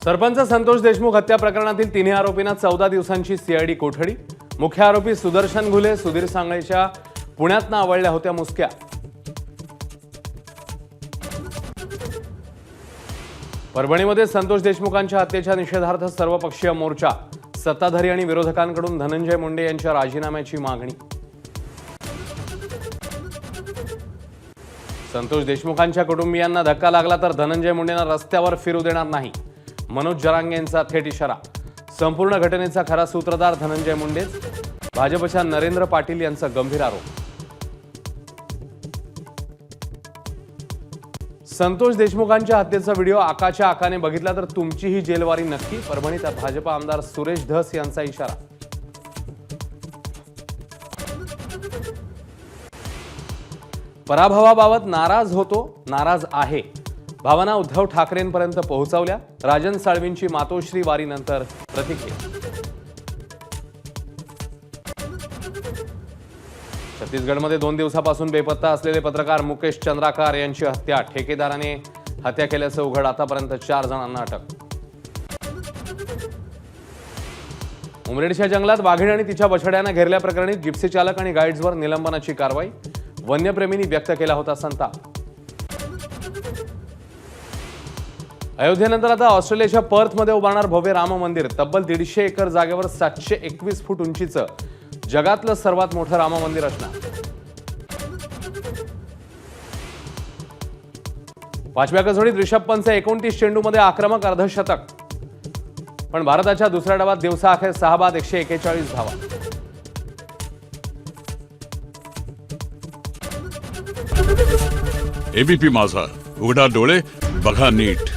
सरपंच संतोष देशमुख हत्या प्रकरणातील तिन्ही आरोपींना 14 दिवसांची सीआयडी कोठडी। मुख्य आरोपी सुदर्शन घुले, सुधीर सांगळेच्या पुण्यातनं आवळल्या होत्या मुसक्या। परभणीमध्ये संतोष देशमुखांच्या हत्येच्या निषेधार्थ सर्वपक्षीय मोर्चा। सत्ताधारी आणि विरोधकांकडून धनंजय मुंडे यांच्या राजीनाम्याची मागणी। संतोष देशमुखांच्या कुटुंबियांना धक्का लागला तर धनंजय मुंडेंना रस्त्यावर फिरू देणार नाही, मनोज जरांगे यांचा थेट इशारा। संपूर्ण घटनेचा खरा सूत्रधार धनंजय मुंडेच, भाजपच्या नरेंद्र पाटील यांचा गंभीर आरोप। संतोष देशमुखांच्या हत्येचा व्हिडिओ आकाच्या आकाने बघितला तर तुमचीही जेलवारी नक्की, परभणीत भाजप आमदार सुरेश धस यांचा इशारा। पराभवाबाबत नाराज होतो, नाराज आहे, भावना उद्धव ठाकरेंपर्यंत पोहोचवल्या। राजन साळवींची मातोश्री वारीनंतर प्रतिक्रिया। छत्तीसगडमध्ये 2 दिवसापासून बेपत्ता असलेले पत्रकार मुकेश चंद्राकार यांची हत्या। ठेकेदाराने हत्या केल्याचं उघड, आतापर्यंत 4 जणांना अटक। उमरेडच्या जंगलात वाघीण आणि तिच्या बछड्यांना घेरल्याप्रकरणी जिप्सी चालक आणि गाईड्सवर निलंबनाची कारवाई। वन्यप्रेमींनी व्यक्त केला होता संताप। अयोध्येनंतर आता ऑस्ट्रेलियाच्या पर्थमध्ये उभारणार भव्य राम मंदिर। तब्बल 150 एकर जागेवर 721 फूट उंचीचं जगातलं सर्वात मोठं राम मंदिर असणार। 5व्या कसोटीत ऋषभ पंतचे 29 चेंडूमध्ये आक्रमक अर्धशतक, पण भारताच्या दुसऱ्या डावात दिवसाअखेर 6 बाद 141 धावा। एबीपी माझा, उघडा डोळे बघा नीट।